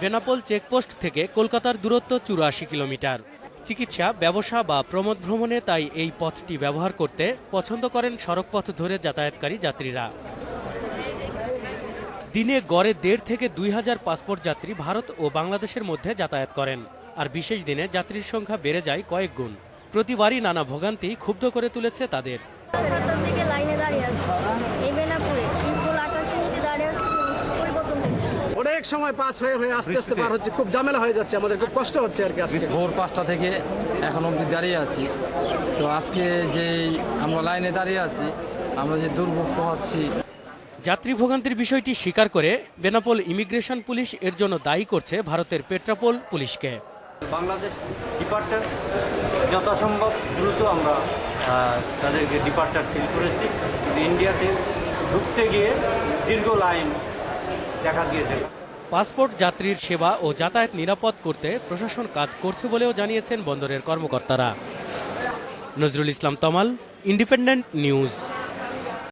Benapole checkpost থেকে কলকাতার দূরত্ব ৮৪ কিলোমিটার। চিকিৎসা, ব্যবসা বা প্রমোদ ভ্রমণে তাই এই পথটি ব্যবহার করতে পছন্দ করেন সড়কপথ ধরে যাতায়াতকারী যাত্রীরা। দিনে গড়ে ১.৫ থেকে ২,০০০ পাসপোর্ট যাত্রী ভারত ও বাংলাদেশের মধ্যে যাতায়াত করেন। আর বিশেষ দিনে যাত্রীর সংখ্যা বেড়ে যায় কয়েক গুণ। প্রতিবারই নানা ভোগান্তি ক্ষুব্ধ করে তুলেছে তাদের। অনেক সময় পাস হয়ে আস্তে আস্তে পার হচ্ছে, খুব ঝামেলা হয়ে যাচ্ছে, আমাদের খুব কষ্ট হচ্ছে আর কি। আজকে ভোর ৫টা থেকে এখন অবধি দাঁড়িয়ে আছি। তো আজকে যে আমরা লাইনে দাঁড়িয়ে আছি, আমরা যে দুর্ভোগ পোহাচ্ছি। যাত্রী ভোগান্তির বিষয়টি স্বীকার করে বেনাপোল ইমিগ্রেশন পুলিশ এর জন্য দায়ী করছে ভারতের পেট্রাপোল পুলিশকে। বাংলাদেশ ডিপার্চার যথাসম্ভব দ্রুত আমরা তাদেরকে ডিপার্চার ফিল করেছি। ইন্ডিয়াতে ঢুকতে গিয়ে দীর্ঘ লাইন দেখা দিয়েছে। পাসপোর্ট যাত্রীর সেবা ও যাতায়াত নিরাপদ করতে প্রশাসন কাজ করছে বলেও জানিয়েছেন বন্দরের কর্মকর্তারা। নজরুল ইসলাম তমাল, ইন্ডিপেন্ডেন্ট নিউজ।